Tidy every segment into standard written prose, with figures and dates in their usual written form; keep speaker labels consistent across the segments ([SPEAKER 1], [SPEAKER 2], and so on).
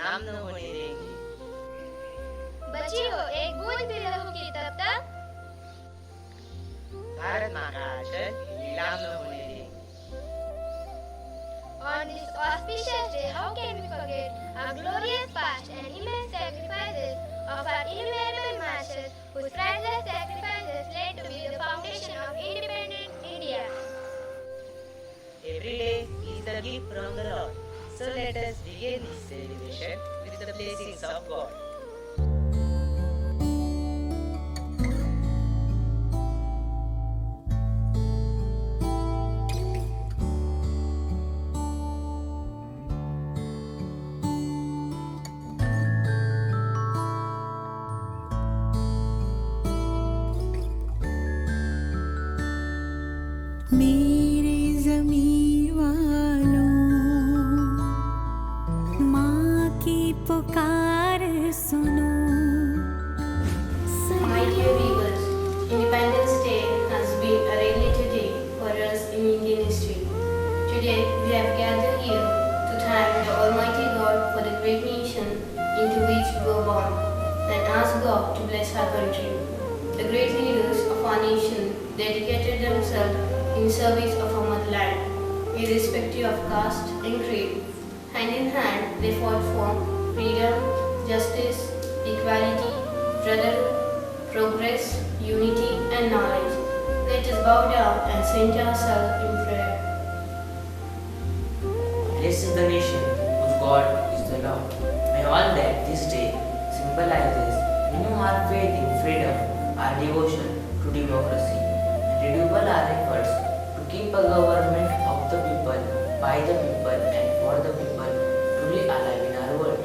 [SPEAKER 1] नीलाम न होने देंगे।
[SPEAKER 2] बच्चियों, एक बूंद भी रहूंगी तब तक
[SPEAKER 1] भारत माँ का आंचल नीलाम न होने देंगे।
[SPEAKER 2] On this auspicious day, how can we forget our glorious past and immense sacrifices of our innumerable martyrs whose priceless sacrifices led to be the foundation of independent India?
[SPEAKER 1] Every day is a gift from the Lord. So let us begin this celebration with the blessings of God.
[SPEAKER 3] मेरे ज़मीं वालों, माँ की पुकार सुनो।
[SPEAKER 4] My dear viewers, Independence Day has been a reality day for us in Indian history. Today we have gathered here to thank the Almighty God for the great nation into which we were born and ask God to bless our country. The great leaders of our nation dedicated themselves in service of our motherland, irrespective of caste and creed. Hand in hand, they fought for freedom, justice, equality, brotherhood, progress, unity, and knowledge. Let us bow down and center ourselves in prayer.
[SPEAKER 5] Blessed is the nation whose God is the Lord. May all that this day symbolizes renew our faith in freedom, our devotion to democracy, and redouble our efforts to keep a government of the people, by the people, and for the people truly alive in our world.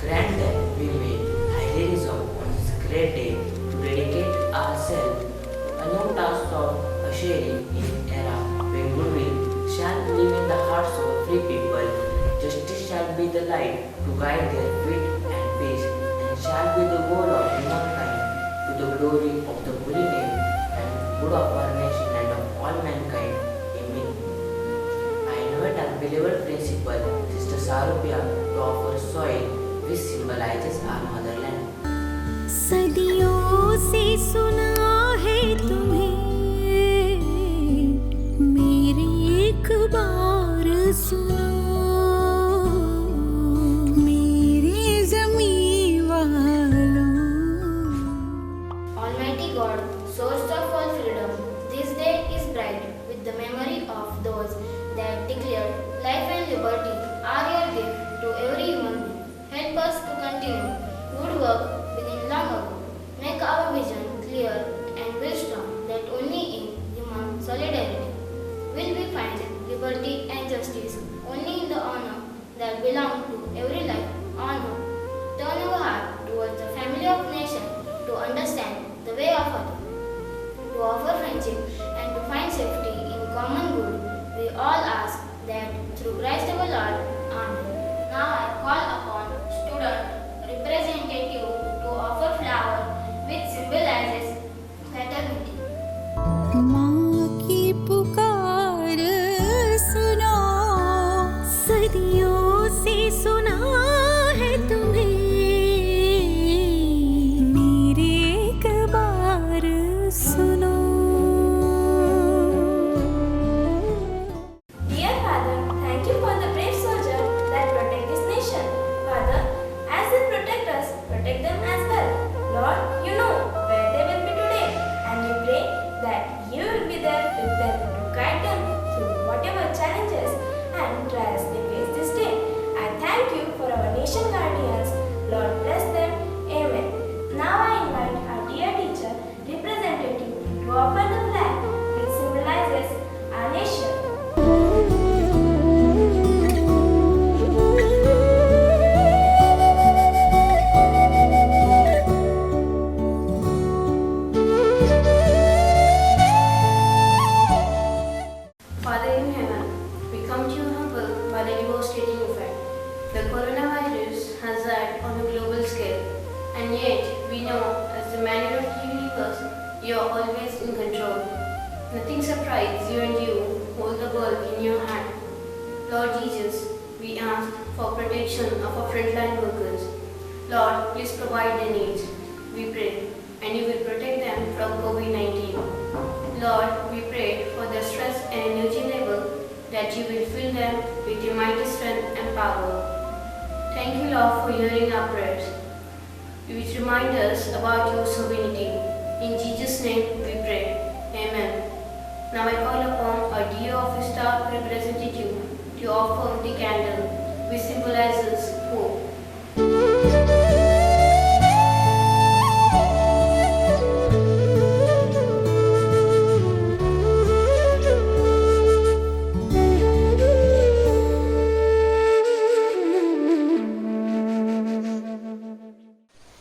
[SPEAKER 5] Grant that we may highly resolve on this great day to dedicate ourselves a new task of ushering in an era when goodwill shall live in the hearts of free people, justice shall be the light to guide their feet and peace, and shall be the goal of humankind to the glory of the holy name and good of our nation and of all mankind. Amen. I invite our beloved principal, Sister Sarupya, to offer soil which symbolizes our motherland.
[SPEAKER 3] सदियों से सुना है तुम्हें, मेरे एक बार सुनो। मेरे ज़मीं वालों,
[SPEAKER 4] Almighty God, source of all freedom, this day is bright with the memory of those that declared life and liberty are your gift to every human being. Help us to continue good work begun long ago. Make our vision clear and wisdom that only in human solidarity will we find liberty and justice. Only in the honor that belong to every life honor. Turn our heart towards the family of nation to understand the way of others, to offer friendship and to find safety in common good. We all ask that through Christ our Lord. Amen. Now I call upon student representative to offer flower which symbolizes fraternity.
[SPEAKER 3] माँ की पुकार सुनो। सदियों से सुना है तुम्हें, मेरे एक बार सुनो।
[SPEAKER 6] Dear Father, thank you for the brave soldier that protect this nation. Father, as they protect us, protect them as well. Lord, you know where they will be today, and we pray that you will be there with them to guide them through whatever challenges and trials they face this day. I thank you for our nation guardians. Lord, bless them. Amen. Now I invite our dear teacher representative to offer the flag which symbolizes our nation.
[SPEAKER 4] Father in heaven, we come to you humble by the devastating effect. The coronavirus has died on a global scale, and yet we know, as the manager of the universe, you are always in control. Nothing surprises you, and you hold the world in your hand. Lord Jesus, we ask for protection of our frontline workers. Lord, please provide their needs. We pray, and you will protect them from COVID-19. Lord, we pray for their stress and energy level, that you will fill them with your mighty strength and power. Thank you, Lord, for hearing our prayers, which remind us about your sovereignty. In Jesus' name we pray. Amen. Now I call upon our dear office staff representative to offer the candle, which symbolizes hope.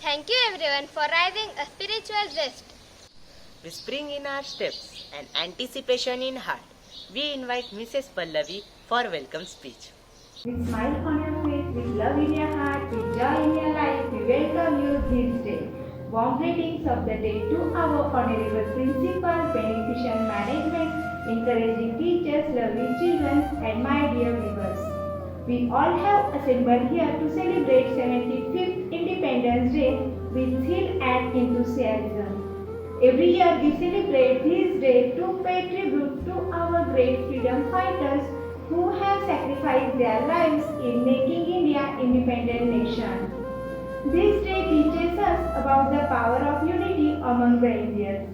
[SPEAKER 2] Thank you everyone for rising a spiritual rest.
[SPEAKER 1] With spring in our steps and anticipation in heart, we invite Mrs. Pallavi for welcome speech.
[SPEAKER 7] With smile on your face, with love in your heart, with joy in your life, we welcome you this day. Warm greetings of the day to our honorable principal, beneficent management, encouraging teachers, lovely children, and my dear viewers. We all have assembled here to celebrate 75th Independence Day with zeal and enthusiasm. Every year we celebrate this day to pay tribute to our great freedom fighters who have sacrificed their lives in making India independent nation. This day teaches us about the power of unity among the Indians,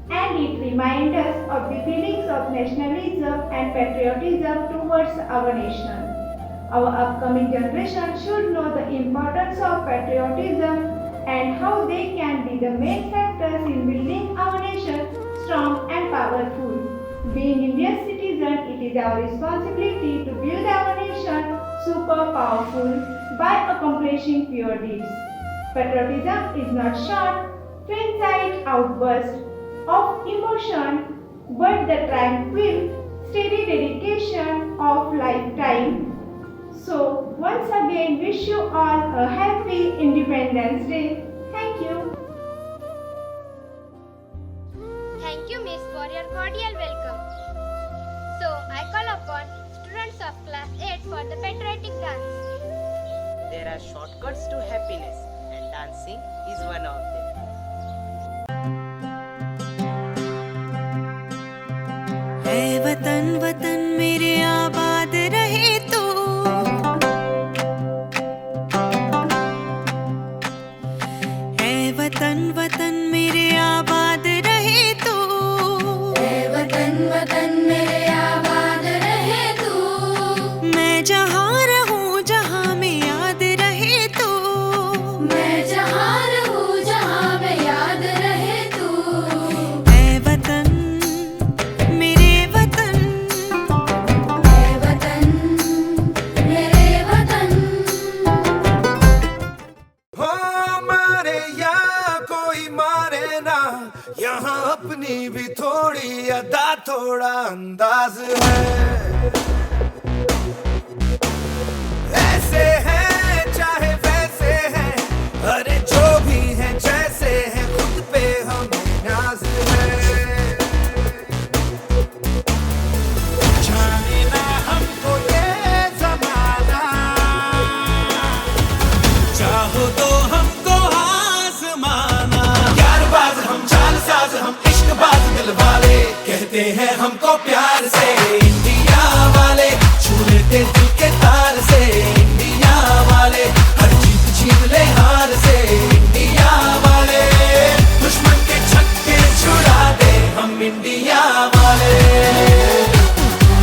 [SPEAKER 7] and it reminds us of the feelings of nationalism and patriotism towards our nation. Our upcoming generation should know the importance of patriotism and how they can be the main factors in building our nation strong and powerful. Being Indian citizens, it is our responsibility to build our nation super powerful by accomplishing pure deeds. Patriotism is not short, frenzied outburst of emotion, but the tranquil, steady dedication of lifetime. So, once again, wish you all a happy Independence Day. Thank you.
[SPEAKER 2] Thank you, Miss, for your cordial welcome. So, I call upon students of class 8 for the patriotic dance.
[SPEAKER 1] There are shortcuts to happiness, and dancing is one of them.
[SPEAKER 3] है वतन वतन मेरे आबाद रहे तो है वतन वतन मेरे आबाद रहे तो है वतन वतन मेरे आबाद रहे तो मैं जहाँ रहूँ जहाँ में याद रहे तो मैं जहाँ रहूँ जहाँ में याद रहे तो है वतन मेरे वतन है वतन मेरे वतन
[SPEAKER 8] हो मारे या कोई मारे ना, यहाँ अपनी भी थोड़ी अदा थोड़ा अंदाज है। ऐसे हैं चाहे वैसे हैं, अरे जो भी हैं जैसे हैं, खुद पे हमें नाज है। जाने ना हमको ये जमाना, चाहो तो हमको आजमाना। यारबाज हम, चालसाज हम, इश्कबाज दिल वाले, कहते हैं हमको प्यार से इंडिया वाले, छू लेते दिल के तार से इंडिया वाले, हर जीत छीन ले हार से इंडिया वाले, दुश्मन के छक्के छुड़ा दे हम इंडिया वाले,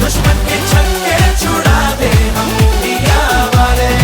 [SPEAKER 8] दुश्मन के छक्के छुड़ा दे हम इंडिया वाले।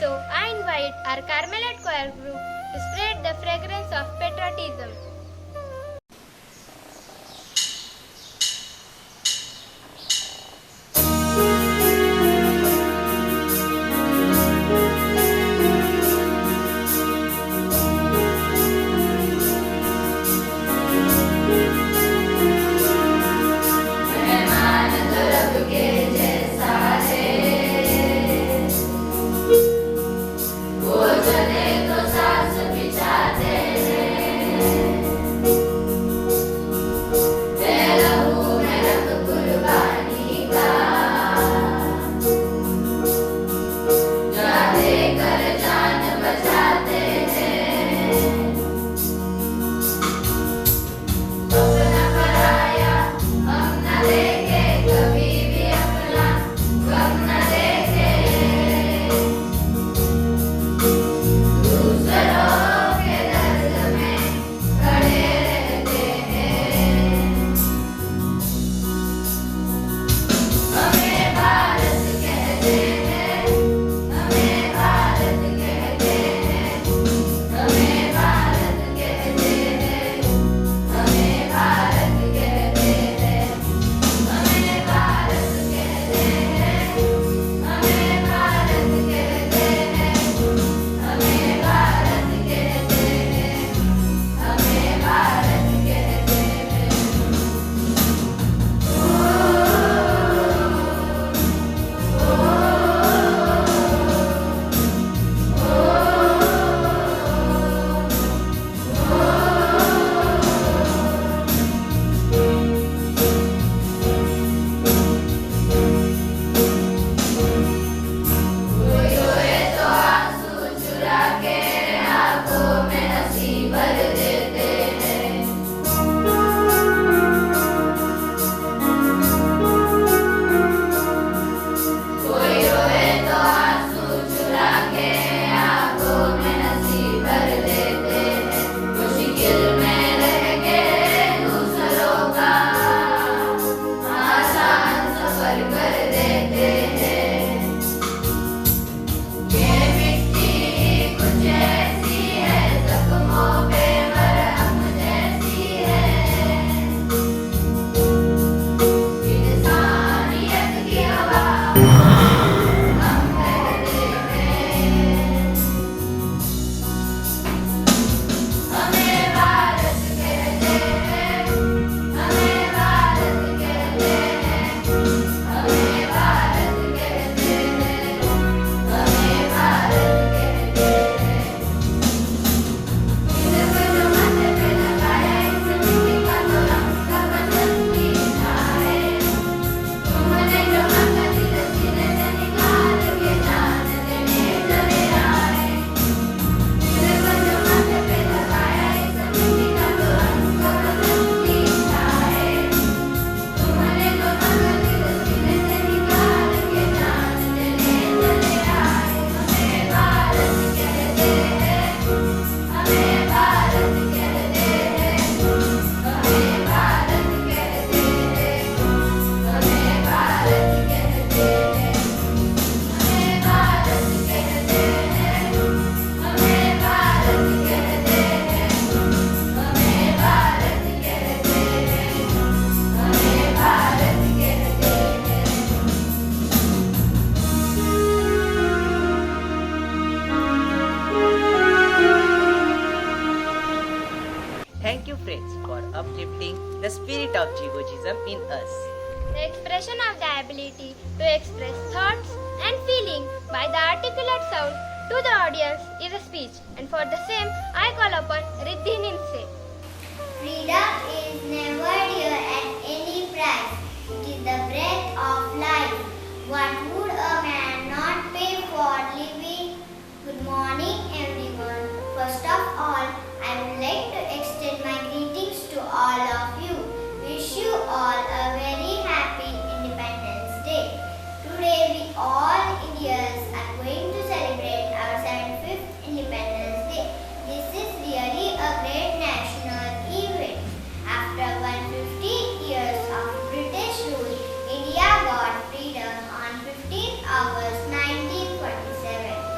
[SPEAKER 2] So I invite our Carmelite choir group to spread the fragrance of patriotism.
[SPEAKER 1] Thank you, friends, for uplifting the spirit of Jigogism in us.
[SPEAKER 2] The expression of the ability to express thoughts and feeling by the articulate sound to the audience is a speech, and for the same I call upon Riddhi Nimse.
[SPEAKER 4] Freedom is never dear at any price. It is the breath of life. What would a man not pay for living? Good morning, everyone. First of all, I would like to extend my greetings to all of you. Wish you all a very happy Independence Day. Today, we all Indians are going to celebrate our 75th Independence Day. This is really a great national event. After 150 years of British rule, India got freedom on 15th August 1947.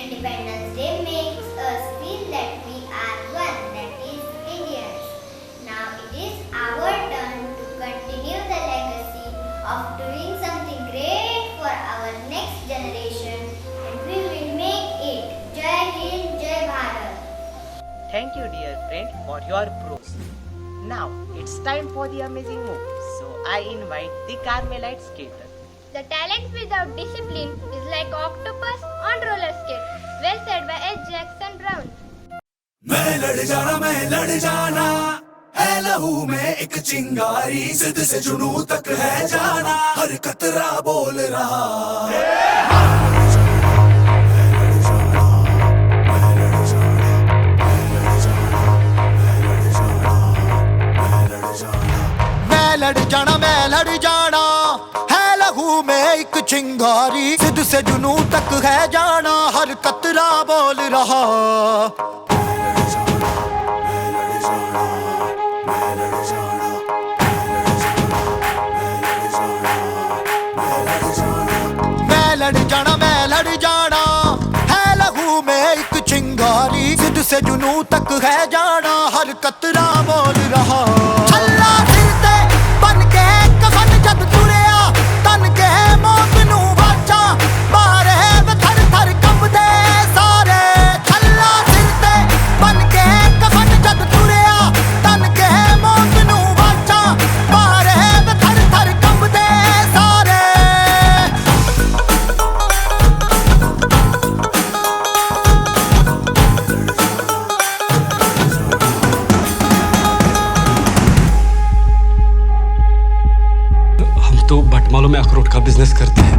[SPEAKER 4] Independence Day makes us feel that we are one, that is Indians. Now it is our turn to continue the legacy of doing something great for our next generation, and we will make it. Jai Hind, Jai Bharat.
[SPEAKER 1] Thank you, dear friend, for your prose. Now it's time for the amazing move. So I invite the Carmelite skater.
[SPEAKER 2] The talent without discipline is like octopus on roller skate. Well said by H. Jackson Brown.
[SPEAKER 8] मैं लड़ जाना है लहू में एक चिंगारी जिद से जुनू तक है जाना हर कतरा बोल रहा
[SPEAKER 9] मैं लड़ जाना है लहू में एक चिंगारी जिद से जुनू तक है जाना हर कतरा बोल रहा मैं लड़ जाना है लहू में एक चिंगारी जिद से जुनू तक है जाना हर कतरा बोल रहा छल्ला फिरते बन के कफन जब तुरिया तन के मौत नू वाचा मारे वे थर थर कंबदे सारे छल्ला फिरते बन के कफन जब तुरिया तन के मौत नू वाचा मारे वे थर थर कंबदे सारे
[SPEAKER 10] तो भटमालों में अखरोट का बिजनेस करते हैं।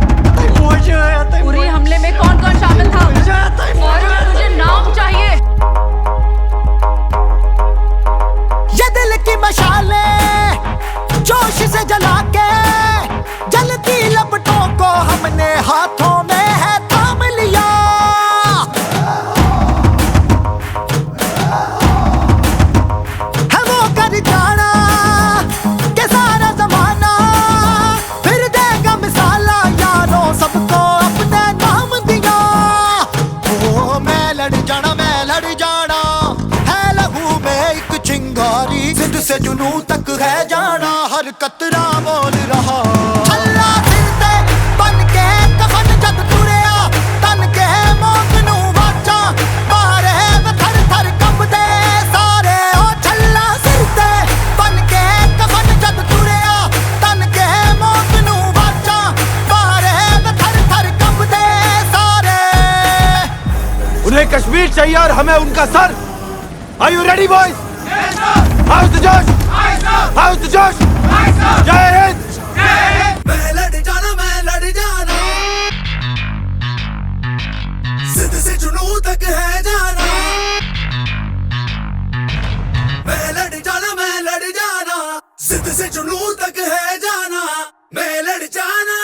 [SPEAKER 11] उरी हमले में कौन कौन शामिल था? और मुझे नाम चाहिए।
[SPEAKER 9] ये दिल की मशाले जोश से जला के जलती लपटों को हमने हाथों में है थाम लिया है वो कर जाना के सारा जमाना फिर देगा मिसाला यारों सबको अपने नाम दिया ओ मैं लड़ जाना है लहू में एक चिंगारी जिद से जुनू तक है जाना हर कतरा बोल रहा छल्ला फिरते बन के कफन जब तुरिया तन के मौत नू वाचा मारे वे थर थर कंबदे सारे ओ छल्ला फिरते बन के कफन जब तुरिया तन के मौत नू वाचा मारे वे थर थर कंबदे सारे
[SPEAKER 10] उन्हें कश्मीर चाहिए और हमें उनका sir. Are you ready, boys? How's the Josh? How's the Josh? जय हिंद।
[SPEAKER 8] मैं लड़ जाना जिद से जुनू तक है जाना मैं लड़ जाना जिद से जुनू तक है जाना मैं लड़ जाना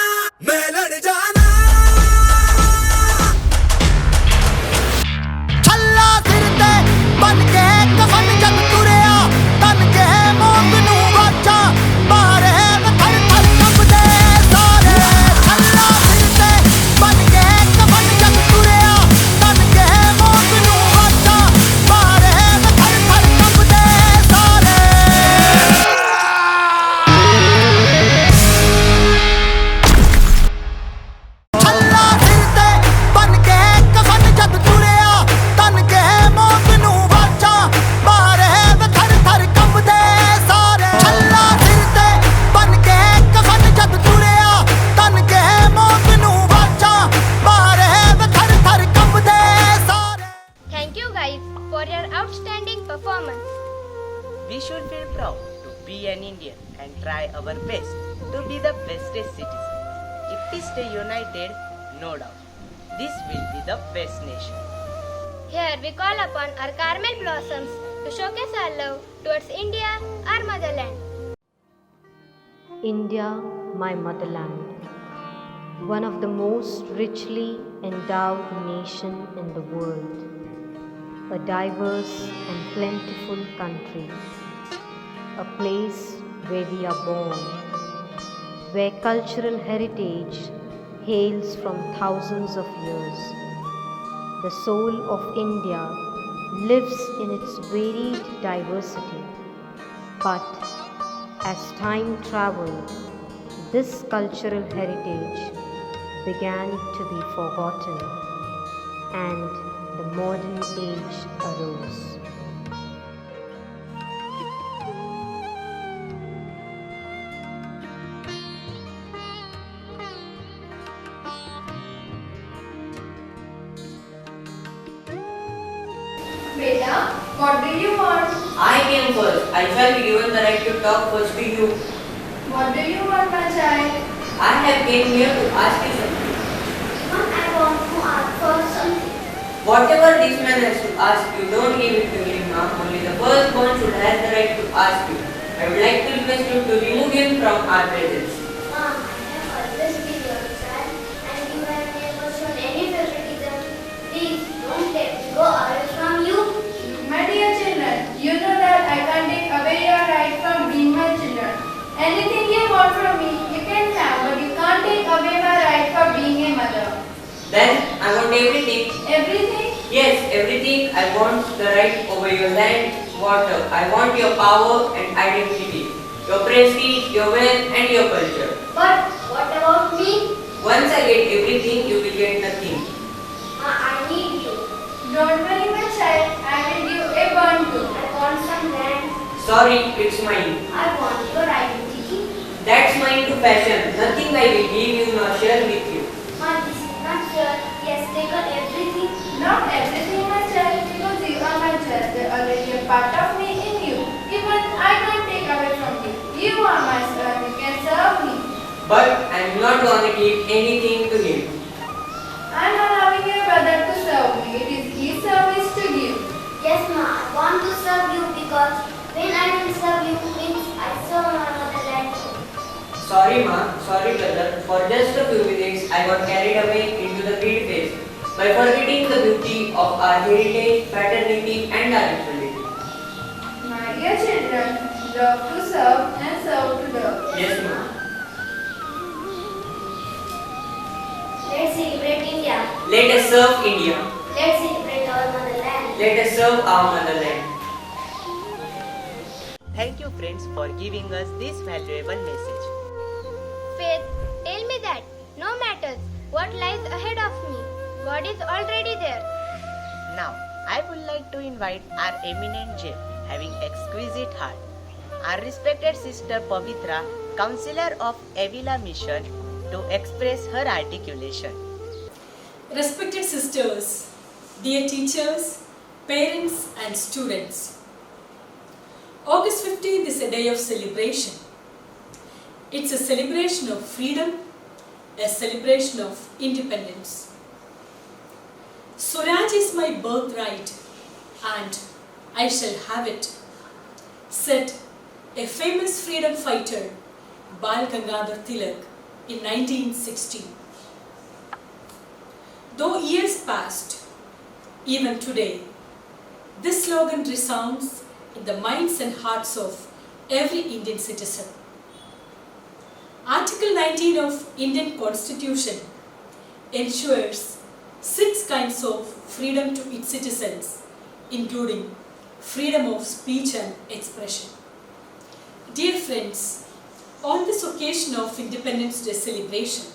[SPEAKER 9] छल्ला फिरते बन के कफन जब तुरिया तन के मौत नू वाचा मारे वे थर थर कंबदे सारे छल्ला फिरते बन के कफन जब तुरिया तन के मौत नू वाचा मारे वे थर थर कंबदे सारे छल्ला फिरते बन के कफन जब तुरिया तन के मौत नू वाचा मारे वे थर थर कंबदे सारे छल्ला फिरते बन के कफन जब तुरिया तन के मौत नू वाचा मारे वे थर थर कंबदे सारे
[SPEAKER 2] Thank you guys for your outstanding performance.
[SPEAKER 1] We should feel proud to be an Indian and try our best to be the bestest citizen. If we stay united, no doubt, this will be the best nation.
[SPEAKER 2] Here we call upon our Carmel blossoms to showcase our love towards India, our motherland.
[SPEAKER 12] India, my motherland, one of the most richly endowed nation in the world, a diverse and plentiful country, a place where we are born, where cultural heritage hails from thousands of years, the soul of India lives in its varied diversity. But as time traveled, this cultural heritage began to be forgotten and the modern age arose.
[SPEAKER 6] Beta, what do you want?
[SPEAKER 5] I came first. I shall be given the right to talk first to you.
[SPEAKER 6] What do you want, my child?
[SPEAKER 5] I have came here to ask you something.
[SPEAKER 4] Mom, I want to ask for something.
[SPEAKER 5] Whatever this man has to ask you, don't give it to him, ma'am. Only the firstborn should have the right to ask you. I would like to request you to remove him from our presence.
[SPEAKER 4] Mom, I have always been your child and you have never shown any favoritism. Please don't let me go away from you.
[SPEAKER 6] My dear children, you know that I can't take away your right from being my children. Anything you want from me, you can have, but you can't take away my right for being a mother.
[SPEAKER 5] Then I want everything.
[SPEAKER 6] Everything?
[SPEAKER 5] Yes, everything. I want the right over your land, water. I want your power and identity, your prestige, your wealth and your culture.
[SPEAKER 4] But what about me?
[SPEAKER 5] Once I get everything, you will get nothing.
[SPEAKER 4] I need you.
[SPEAKER 6] Don't worry, my child. I will give a bond too.
[SPEAKER 4] I want some land.
[SPEAKER 5] Sorry, it's mine.
[SPEAKER 4] I want your identity.
[SPEAKER 5] That's mine to fashion. Nothing I will give you nor share with you.
[SPEAKER 4] Ma, this is not fair. He has taken everything.
[SPEAKER 6] Not everything, my child, because you are my child. There are already a part of me in you. Even I can't take away from you. You are my son. You can serve me.
[SPEAKER 5] But I am not going to give anything to him.
[SPEAKER 6] I am allowing your brother to serve me. It is his service to give.
[SPEAKER 4] Yes, Ma, I want to serve you because when I don't serve you means I serve my motherland too.
[SPEAKER 5] Sorry, ma. Sorry, brother. For just a few minutes, I got carried away into the greed phase by forgetting the beauty of our heritage, fraternity, and our equality.
[SPEAKER 6] My dear children, love to serve and serve to love.
[SPEAKER 5] Yes, ma.
[SPEAKER 4] Let's celebrate India.
[SPEAKER 5] Let us serve India.
[SPEAKER 4] Let's celebrate our motherland.
[SPEAKER 5] Let us serve our motherland.
[SPEAKER 1] Thank you, friends, for giving us this valuable message.
[SPEAKER 2] Faith, tell me that no matter what lies ahead of me, God is already there.
[SPEAKER 1] Now, I would like to invite our eminent gem, having exquisite heart, our respected sister Pavitra, counselor of Avila Mission, to express her articulation.
[SPEAKER 13] Respected sisters, dear teachers, parents and students, August 15th is a day of celebration. It's a celebration of freedom, a celebration of independence. Swaraj is my birthright and I shall have it, said a famous freedom fighter, Bal Gangadhar Tilak, in 1916. Though years passed, even today, this slogan resounds in the minds and hearts of every Indian citizen. Article 19 of Indian Constitution ensures 6 kinds of freedom to its citizens, including freedom of speech and expression. Dear friends, on this occasion of Independence Day celebration,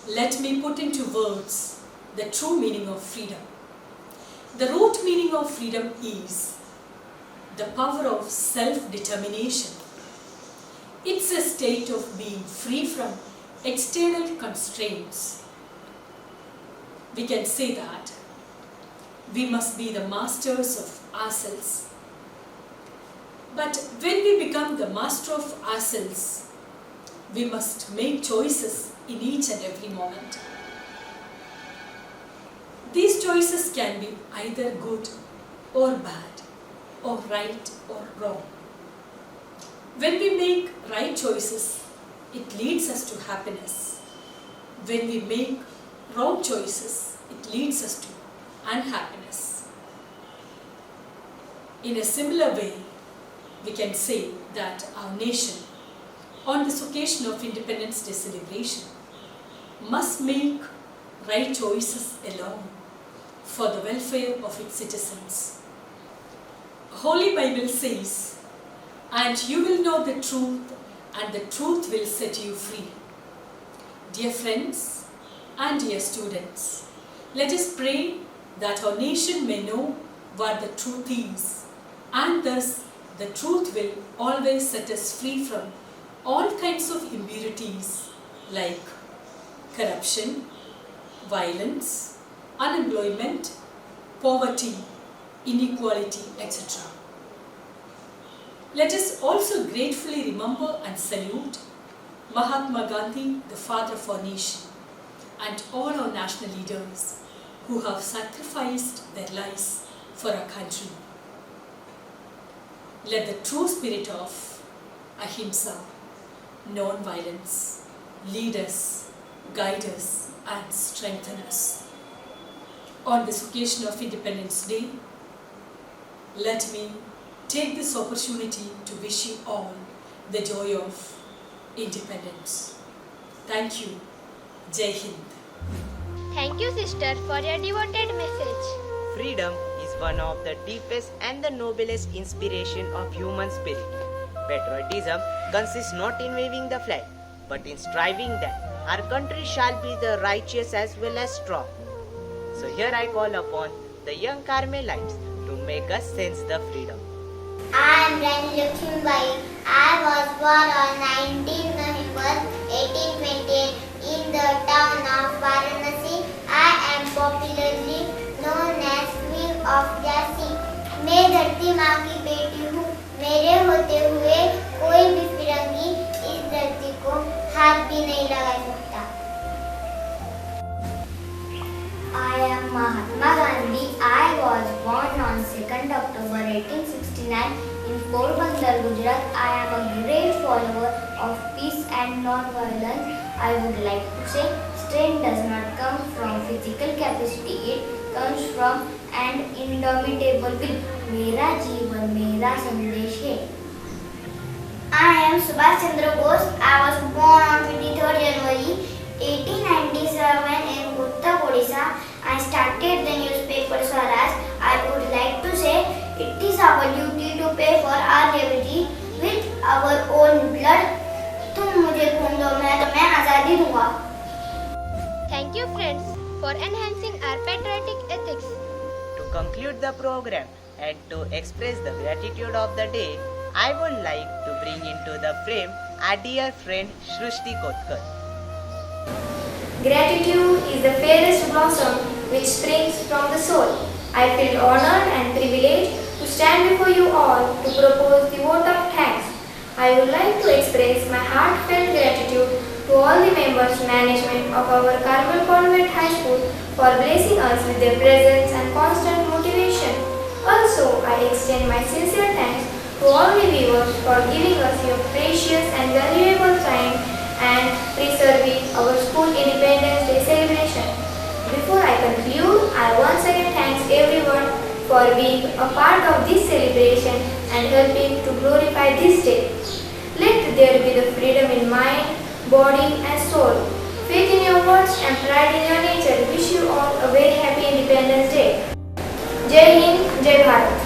[SPEAKER 13] let me put into words the true meaning of freedom. The root meaning of freedom is the power of self-determination. It's a state of being free from external constraints. We can say that we must be the masters of ourselves. But when we become the master of ourselves, we must make choices in each and every moment. These choices can be either good or bad, or right or wrong. When we make right choices, it leads us to happiness. When we make wrong choices, it leads us to unhappiness. In a similar way, we can say that our nation, on this occasion of Independence Day celebration, must make right choices alone for the welfare of its citizens. Holy Bible says, "And you will know the truth, and the truth will set you free." Dear friends and dear students, let us pray that our nation may know what the truth is, and thus the truth will always set us free from all kinds of impurities like corruption, violence, unemployment, poverty, inequality, etc. Let us also gratefully remember and salute Mahatma Gandhi, the father of our nation, and all our national leaders who have sacrificed their lives for our country. Let the true spirit of ahimsa, non-violence, lead us, guide us, and strengthen us. On this occasion of Independence Day, let me take this opportunity to wish you all the joy of independence. Thank you. Jai Hind.
[SPEAKER 2] Thank you, sister, for your devoted message.
[SPEAKER 1] Freedom is one of the deepest and the noblest inspiration of human spirit. Patriotism consists not in waving the flag, but in striving that our country shall be the righteous as well as strong. So here I call upon the young Carmelites to make us sense the freedom.
[SPEAKER 4] I am Rani Lakshmibai. I was born on 19 November 1828 in the town of Varanasi. I am popularly known as Queen of Jhansi. मैं धरती माँ की बेटी हूँ. मेरे होते हुए कोई भी फिरंगी इस धरती को हाथ भी नहीं लगा सकता. I am Mahatma Gandhi. I was born on 2nd October 1869 in Porbandar, Gujarat. I am a great follower of peace and non-violence. I would like to say, strength does not come from physical capacity. It comes from an indomitable will. मेरा जीवन मेरा संदेश है. I am Subhash Chandra Bose. I was born on 23rd January 1897 in Uttar Odisha. I started the newspaper Swaraj. I would like to say it is our duty to pay for our liberty with our own blood. तुम मुझे खून दो मैं आज़ादी दूंगा.
[SPEAKER 2] Thank you, friends, for enhancing our patriotic ethics.
[SPEAKER 1] To conclude the program and to express the gratitude of the day, I would like to bring into the frame our dear friend Shrushti Kotkar.
[SPEAKER 6] Gratitude is the fairest blossom which springs from the soul. I feel honored and privileged to stand before you all to propose the vote of thanks. I would like to express my heartfelt gratitude to all the members management of our Carmel Convent High School for blessing us with their presence and constant motivation. Also, I extend my sincere thanks to all the viewers for giving us your precious and valuable time and preserving our school Independence Day celebration. Before I conclude, I once again thank everyone for being a part of this celebration and helping to glorify this day. Let there be the freedom in mind, body and soul, faith in your words and pride in your nature. Wish you all a very happy Independence Day. Jai Hind, Jai Bharat.